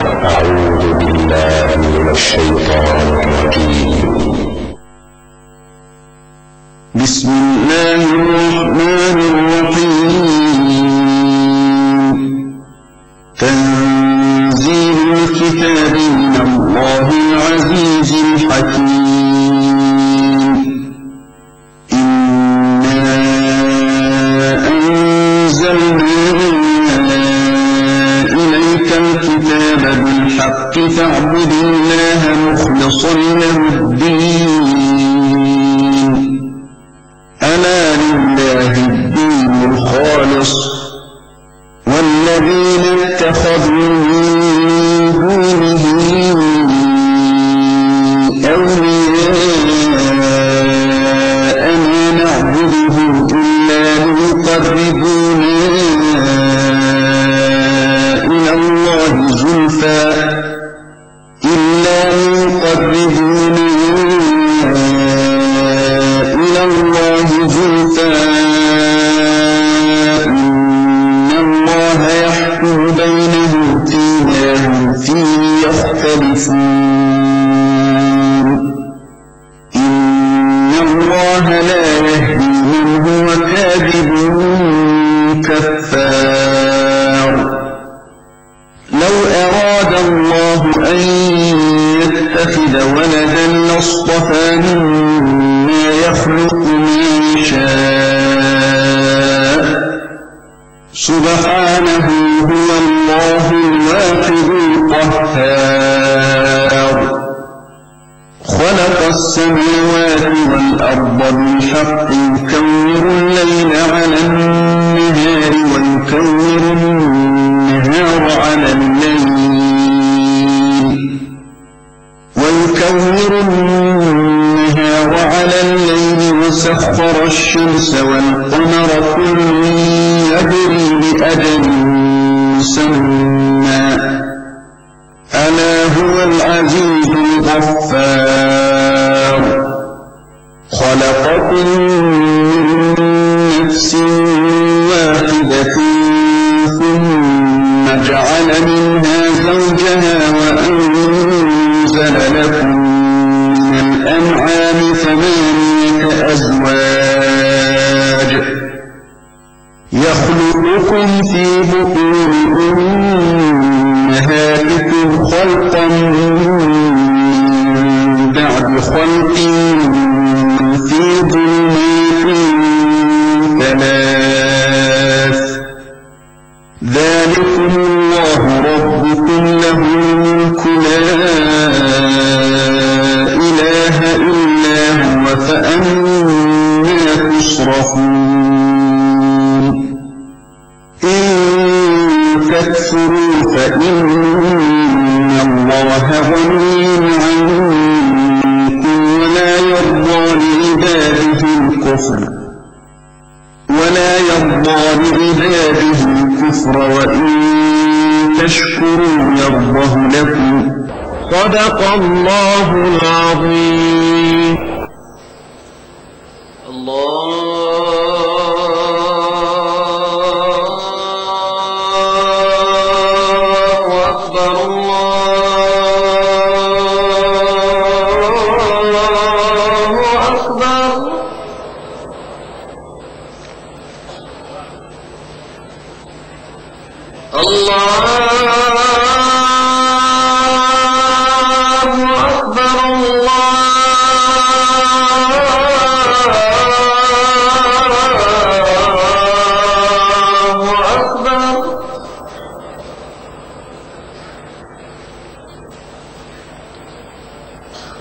أعوذ بالله من الشيطان الرجيم. بسم الله الرحمن الرحيم. تنزيل الكتاب من الله العزيز الحكيم. إنا أنزلنا إليك الكتاب بالحق فاعبد الله مخلصا له الدين. ألا لله الدين الخالص والذين اتخذوا من دونه أولياء ما نعبدهم إلا ليقربونا إلى الله زلفى إن الله يحكم بينهم فيما هم فيه يختلفون. إن الله لا يهدي من هو كاذب كفار. لو أراد الله أن يتخذ ولدا لاصطفى مما يخلق ما يشاء سبحانه هو الله الواحد القهار. خلق السماوات والأرض بالحق يكور الليل على النهار ويكور النهار على الليل وسخر الشمس والقمر كل يجري لأجل مسمى ألا هو العزيز الغفار. خلقكم من نفس واحدة ثم جعل منها زوجها وأنزل لكم من الأنعام ثمانية أزواج يخلقكم في بطون أمهاتكم خلقا من بعد خلق في ظلمات ثلاث. ذلكم الله ربكم له الملك لا إله إلا هو فأنا تصرفون. إن تكفروا فإن الله غني عنكم ولا يرضى لعباده الكفر وإن تشكروا يرضه لكم. صدق الله العظيم.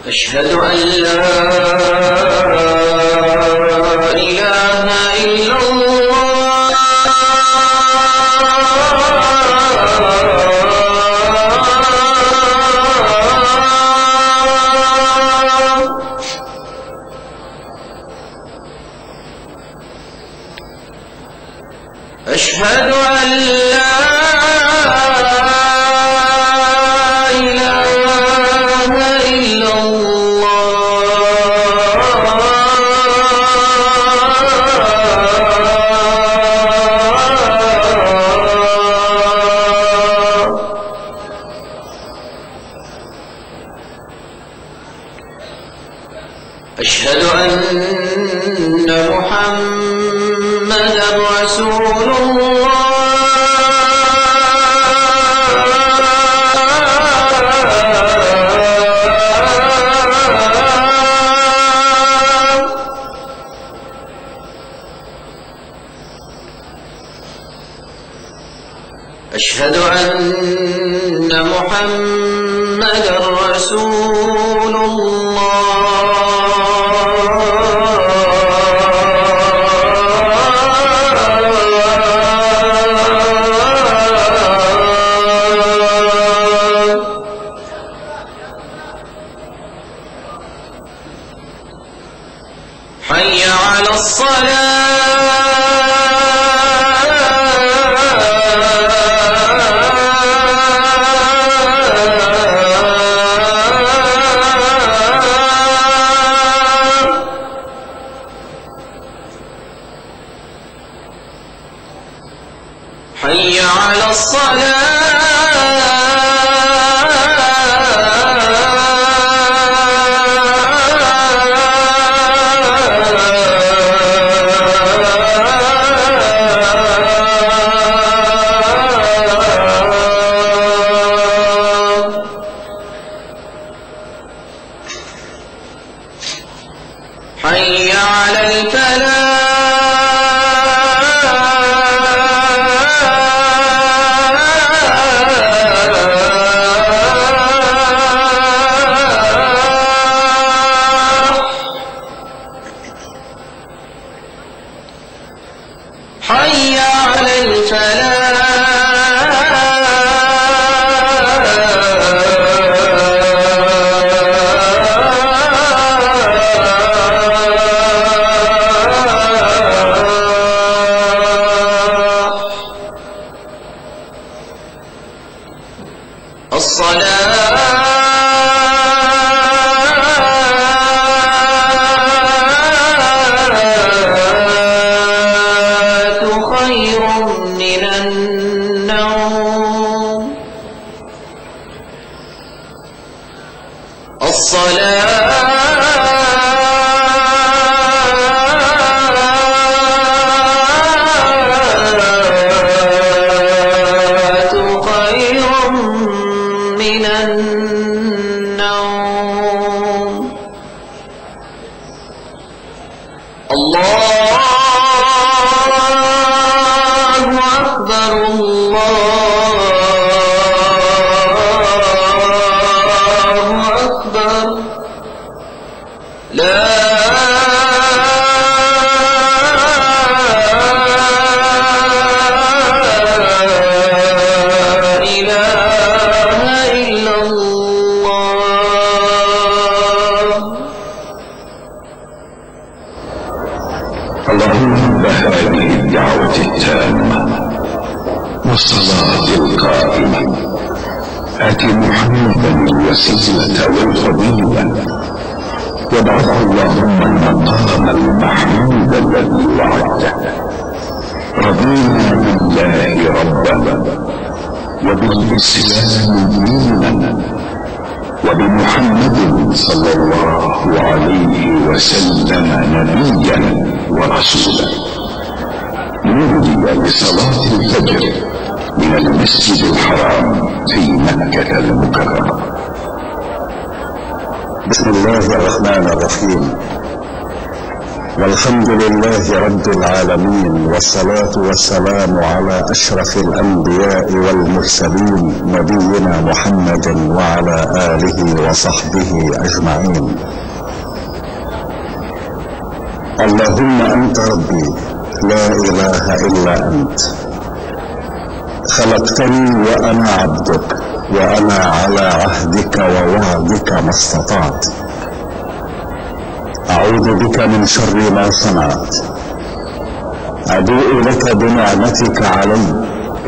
أشهد أن لا إله إلا الله. أشهد أن لا إله إلا الله. أشهد أن محمدا رسول الله. أشهد أن محمدا رسول حي على الصلاة. حي على الصلاة. حي على الفلاح. حي على الفلاح. اللهم رب هذه الدعوة التامة والصلاة القائمة آت محمدا الوسيلة والفضيلة وابعثه اللهم المقام المحمود الذي وعدته. رضينا بالله ربا وبالإسلام دينا وبمحمد صلى الله عليه وسلم نبيا ورسولا. نودي بصلاة الفجر من المسجد الحرام في مكة المكرمة. بسم الله الرحمن الرحيم، والحمد لله رب العالمين، والصلاة والسلام على أشرف الأنبياء والمرسلين نبينا محمد وعلى آله وصحبه أجمعين. اللهم أنت ربي لا إله إلا أنت، خلقتني وأنا عبدك، وأنا على عهدك ووعدك ما استطعت. أعوذ بك من شر ما صنعت، أبوء لك بنعمتك علي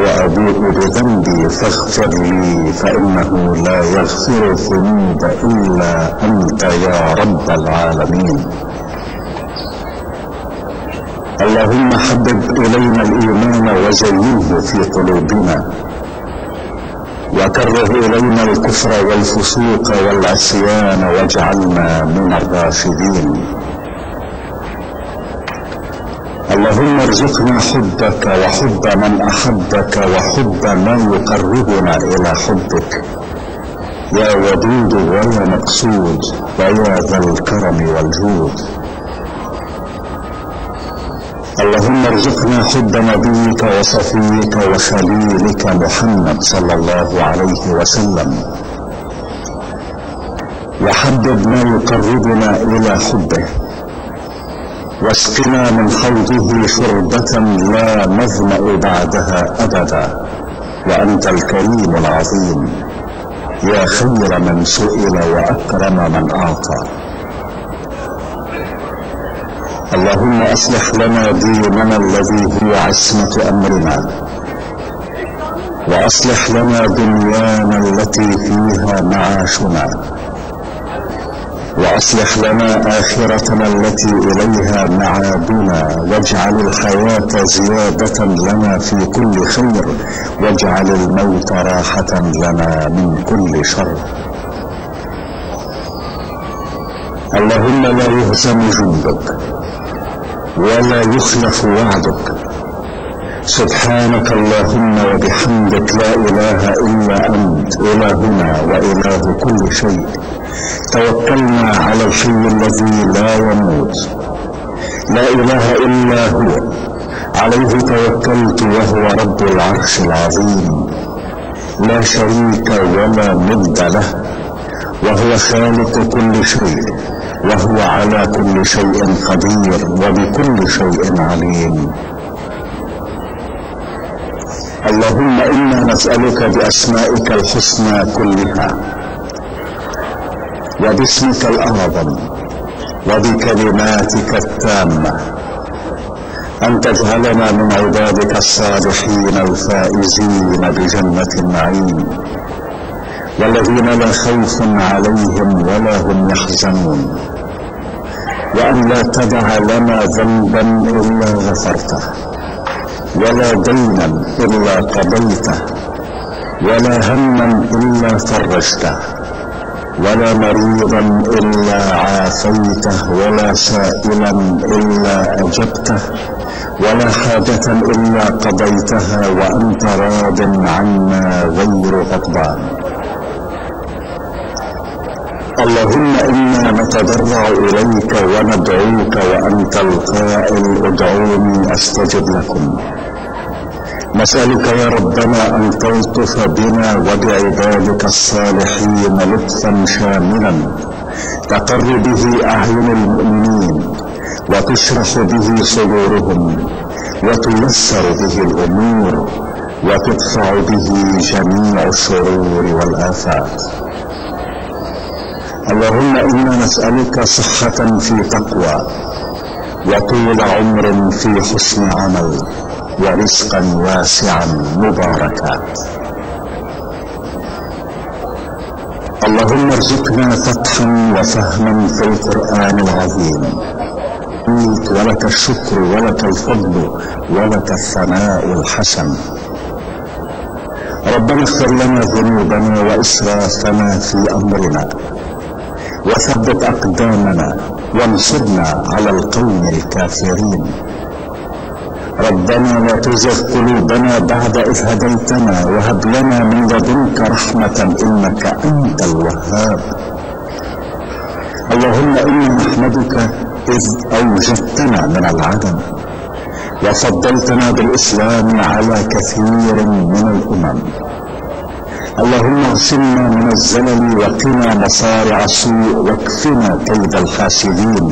وأبوء بذنبي فاغفر لي، فإنه لا يغفر الذنوب إلا أنت يا رب العالمين. اللهم حبب إلينا الإيمان وزينه في قلوبنا، وكره إلينا الكفر والفسوق والعصيان واجعلنا من الراشدين. اللهم ارزقنا حبك وحب من أحبك وحب ما يقربنا إلى حبك يا ودود ويا مقصود ويا ذا الكرم والجود. اللهم ارزقنا حب نبيك وصفيك وخليلك محمد صلى الله عليه وسلم، وحبب ما يقربنا إلى حبه، واسقنا من حوضه شربة لا نظمأ بعدها أبدا، وأنت الكريم العظيم يا خير من سئل وأكرم من أعطى. اللهم أصلح لنا ديننا الذي هو عصمة أمرنا، وأصلح لنا دنيانا التي فيها معاشنا، وأصلح لنا آخرتنا التي إليها معادنا، واجعل الحياة زيادة لنا في كل خير، واجعل الموت راحة لنا من كل شر. اللهم لا يهزم جندك ولا يخلف وعدك. سبحانك اللهم وبحمدك لا إله إلا أنت إلهنا وإله كل شيء. توكلنا على الحي الذي لا يموت، لا إله إلا هو، عليه توكلت وهو رب العرش العظيم، لا شريك ولا ند له، وهو خالق كل شيء، وهو على كل شيء قدير وبكل شيء عليم. اللهم إنا نسألك بأسمائك الحسنى كلها وباسمك الأعظم وبكلماتك التامة أن تجعلنا من عبادك الصالحين الفائزين بجنة النعيم، والذين لا خوف عليهم ولا هم يحزنون، وأن لا تدع لنا ذنبا إلا غفرته، ولا دينا إلا قضيته، ولا هما إلا فرجته، ولا مريضا إلا عافيته، ولا سائلا إلا أجبته، ولا حاجة إلا قضيتها وأنت راض عنا غير غضبان. اللهم إنا نتضرع إليك وندعوك وأنت القائل ادعوني أستجب لكم. نسألك يا ربنا أن تلطف بنا وبعبادك الصالحين لطفا شاملا تقر به أعين المؤمنين، وتشرح به صدورهم، وتيسر به الأمور، وتدفع به جميع الشرور والآفات. اللهم إنا نسألك صحة في تقوى، وطول عمر في حسن عمل، ورزقا واسعا مباركا. اللهم ارزقنا فتحا وفهما في القرآن العظيم، ولك الشكر ولك الفضل ولك الثناء الحسن. ربنا اغفر لنا ذنوبنا وإسرافنا في أمرنا، وثبت أقدامنا وانصرنا على القوم الكافرين. ربنا لا تزغ قلوبنا بعد إذ هديتنا، وهب لنا من لدنك رحمة إنك أنت الوهاب. اللهم إنا نحمدك إذ أوجدتنا من العدم، وفضلتنا بالإسلام على كثير من الأمم. اللهم اغسلنا من الزلل وقنا مصارع السوء، واكفنا كيد الحاسدين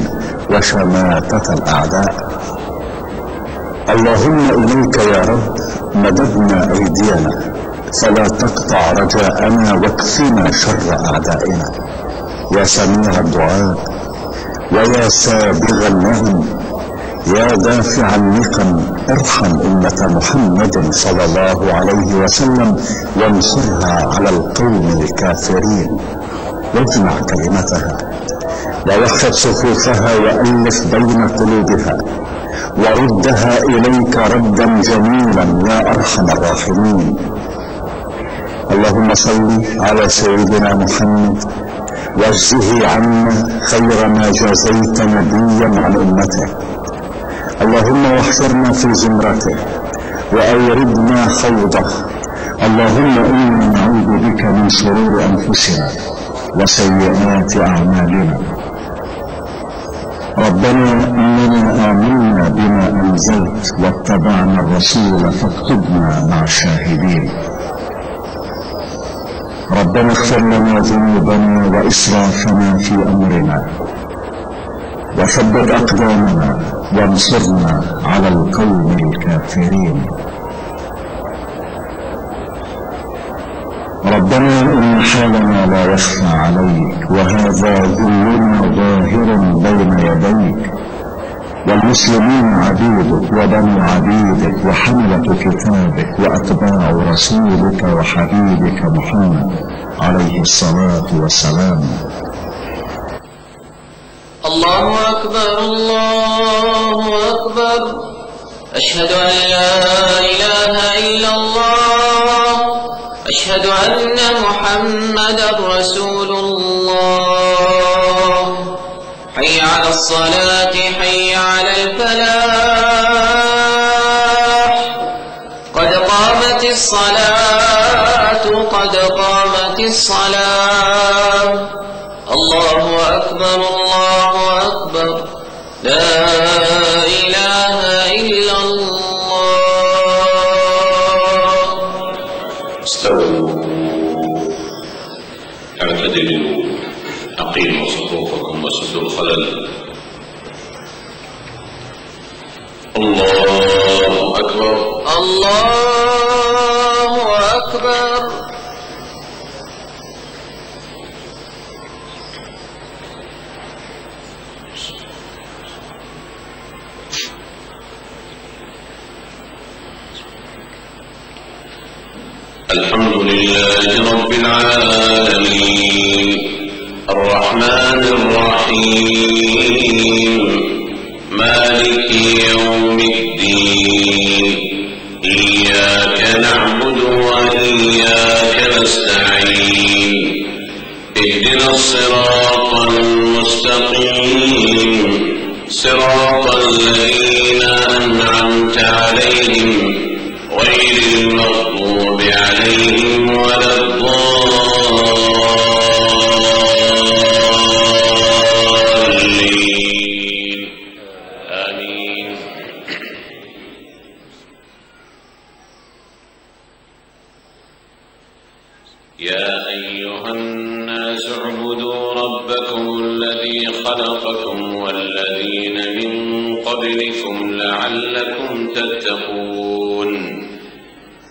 وشماتة الأعداء. اللهم إليك يا رب مددنا أيدينا، فلا تقطع رجاءنا، واكفنا شر أعدائنا. يا سميع الدعاء ويا سابغ النعم، يا دافع النقم، ارحم أمة محمد صلى الله عليه وسلم، وانصرها على القوم الكافرين، واجمع كلمتها، ووحد صفوفها، وألف بين قلوبها، وردها إليك ردا جميلا يا أرحم الراحمين. اللهم صل على سيدنا محمد واجزه عنا خير ما جازيت نبيا عن امته. اللهم واحشرنا في زمرته واوردنا خوضه. اللهم انا نعوذ بك من شرور انفسنا وسيئات اعمالنا. ربنا اننا امنا بما انزلت واتبعنا الرسول فاكتبنا مع الشاهدين. ربنا اغفر لنا ذنوبنا واسرافنا في امرنا وثبت اقدامنا وانصرنا على القوم الكافرين. ربنا ان حالنا لا يخفى عليك وهذا ذلنا ظاهر بين يديك، والمسلمين عبيدك وبنو عبيدك وحملة كتابك واتباع رسولك وحبيبك محمد عليه الصلاة والسلام. الله أكبر الله أكبر، أشهد أن لا إله إلا الله، أشهد أن محمدا رسول الله. حي على الصلاة حي على الفلاح، قد قامت الصلاة قد قامت الصلاة. الله أكبر الله أكبر، لا إله إلا الله. استووا اعتدلوا أقيموا صفوفكم وسدوا الخلل. الله أكبر الله أكبر. الحمد لله رب العالمين الرحمن الرحيم مالك يوم الدين، إياك نعبد وإياك نستعين، اهدنا الصراط المستقيم، صراط الذين أنعمت عليهم غير المغضوب عليهم ولا الضالين. آمين. يا أيها الناس اعبدوا ربكم الذي خلقكم والذين من قبلكم لعلكم تتقون.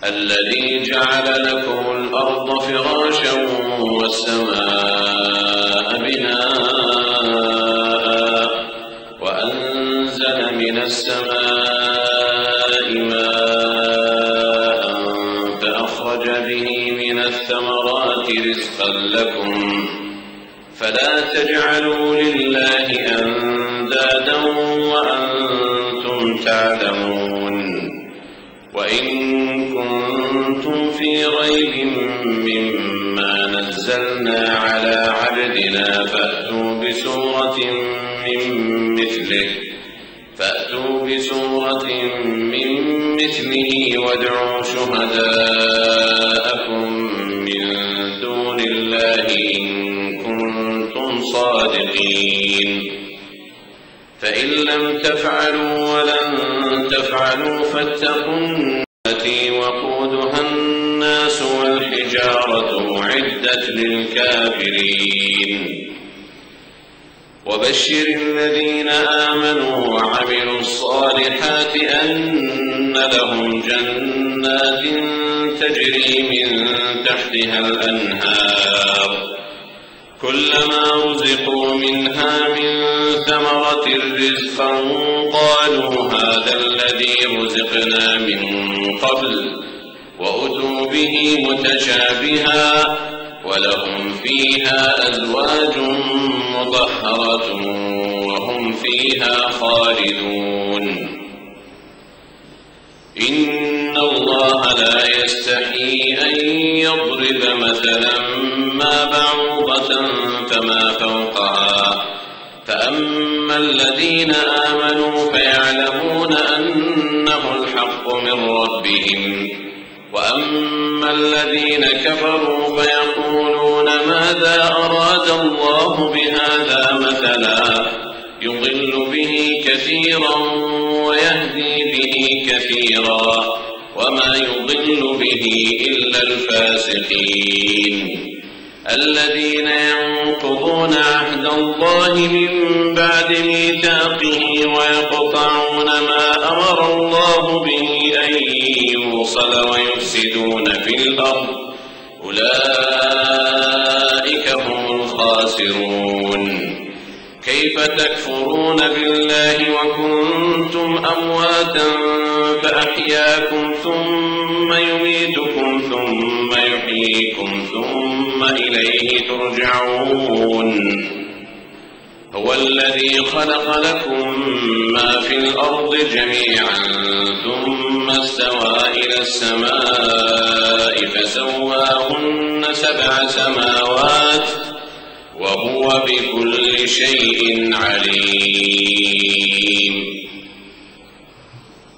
الذي جعل لكم الأرض فراشا والسماء بناء وأنزل من السماء ماء فأخرج به من الثمرات رزقا لكم فلا تجعلوا لله أندادا وأنتم تعلمون. وإن كنتم في ريب مما نزلنا على عبدنا فأتوا بسورة من مثله وادعوا شهداءكم من دون الله إن كنتم صادقين. فإن لم تفعلوا ولن تفعلوا فاتقوا النار التي وقودها الناس والحجارة أعدت للكافرين. وبشر الذين آمنوا وعملوا الصالحات أن لهم جنات تجري من تحتها الأنهار كلما رزقوا منها من ثمرة رزقا قالوا هذا الذي رزقنا من قبل وأتوا به متشابها ولهم فيها أزواج مطهرة وهم فيها خالدون. إن الله لا يستحيي أن يضرب مثلا ما بعوضة فما فوقها فأما الذين آمنوا فيعلمون أنه الحق من ربهم وأما الذين كفروا فيقولون ماذا أراد الله بهذا مثلا يضل به كثيرا ويهدي به كثيرا وما يضل به إلا الفاسقين الذين ينقضون عهد الله من بعد ميثاقه ويقطعون ما أمر الله به أن يوصل ويفسدون في الأرض أولئك هم الخاسرون كيف تكفرون بالله وكنتم أمواتا فأحياكم ثم يميتكم ثم يحييكم ثم إليه ترجعون هو الذي خلق لكم ما في الأرض جميعا ثم استوى إلى السماء فسواهن 7 سماوات وهو بكل شيء عليم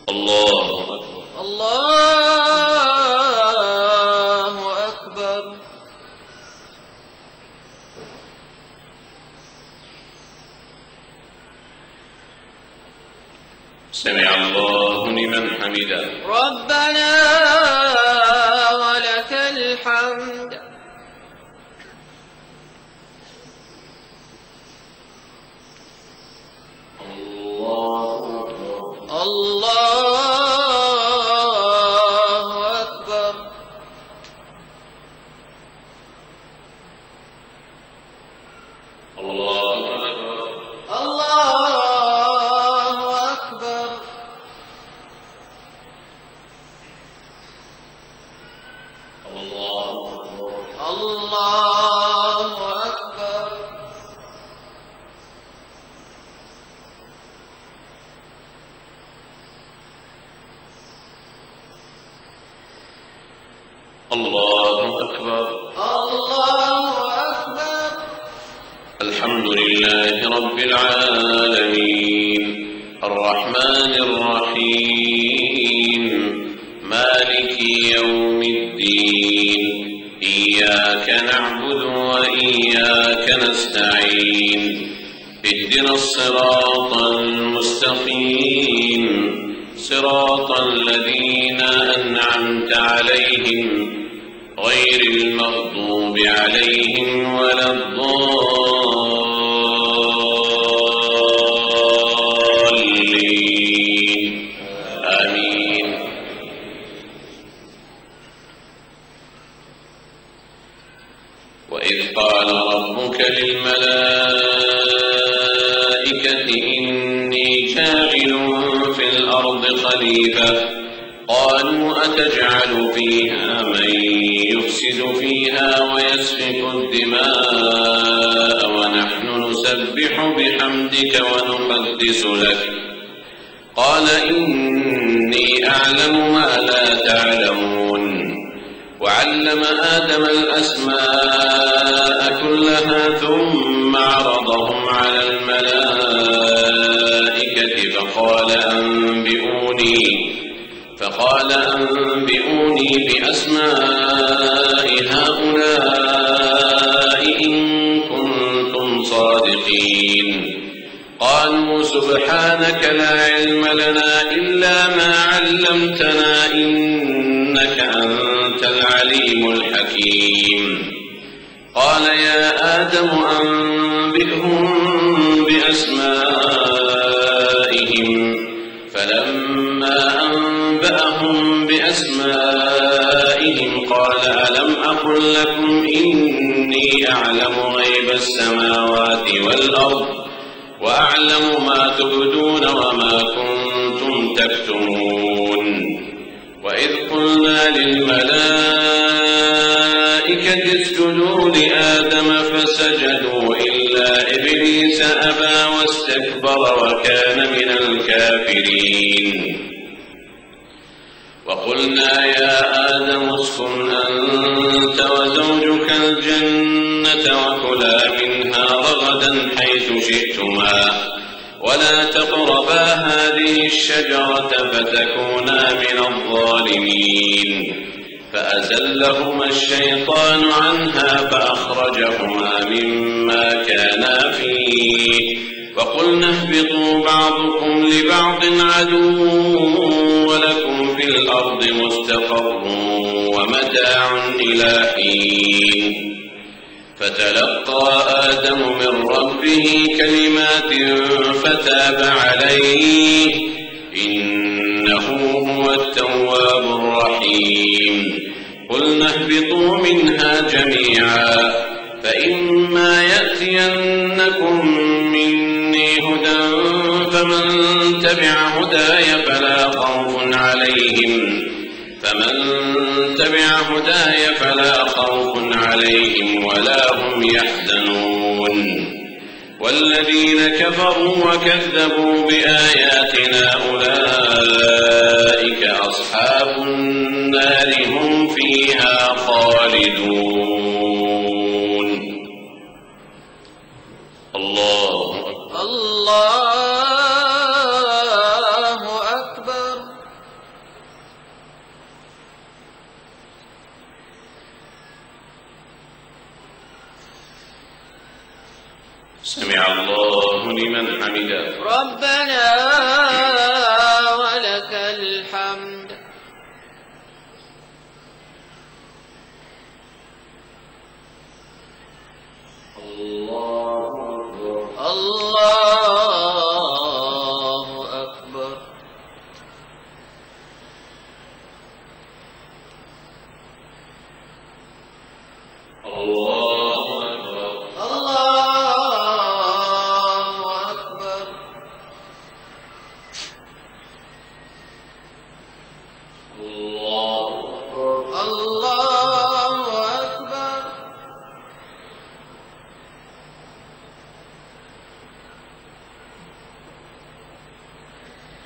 الله أكبر الله أكبر سمع الله لمن حمده ربنا ولك الحمد الله أكبر الله أكبر الله أكبر الله أكبر الله أكبر الله أكبر الحمد لله رب العالمين الرحمن الرحيم مالك يوم الدين إياك نعبد وإياك نستعين اهدنا الصراط المستقيم صراط الذين أنعمت عليهم غير المغضوب عليهم ولا الضالين آمين وإذ قال ربك للملائكة إني جاعل في الأرض خليفة قالوا أتجعل فيها من يفسد فيها ويسفك الدماء ونحن نسبح بحمدك ونقدس لك قال إني أعلم ما لا تعلمون وعلم آدم الأسماء كلها ثم عرضهم على الملائكة فقال أنبئوني بأسماء هؤلاء إن كنتم صادقين قالوا سبحانك لا علم لنا إلا ما علمتنا إنك أنت العليم الحكيم قال يا آدم أنبئهم بأسمائهم فلما أنبأهم بأسمائهم قال ألم أقل لكم إني أعلم غيب السماوات والأرض وأعلم ما تبدون وما كنتم تكتمون وإذ قلنا للملائكة اسجدوا لآدم فسجدوا إلا إبليس أبى واستكبر وكان من الكافرين وقلنا يا آدم اسكن أنت وزوجك الجنة وكلا منها رغدا حيث شئتما ولا تقربا هذه الشجرة فتكونا من الظالمين فأزلهما الشيطان عنها فأخرجهما مما كانا فيه وقلنا اهبطوا بعضكم لبعض عدو ولكم في الأرض مستقر ومتاع إلى حين فتلقى آدم من ربه كلمات فتاب عليه إنه هو التواب الرحيم قلنا اهبطوا منها جميعا فإما يأتينكم مني هدى فمن تبع هداي فلا خوف عليهم ولا هم يحزنون والذين كفروا وكذبوا بآياتنا أولئك أصحاب النار هم فيها خالدون. الله أكبر. سمع الله لمن حمده. ربنا ولك الحمد. الله أكبر. الله أكبر. الله أكبر. الله أكبر. الله أكبر. الله أكبر.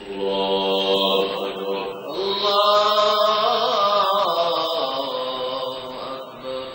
الله أكبر. الله أكبر.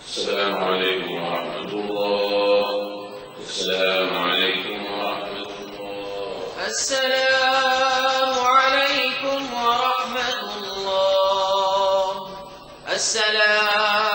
السلام عليكم ورحمة الله. السلام عليكم ورحمة الله. السلام عليكم ورحمة الله. السلام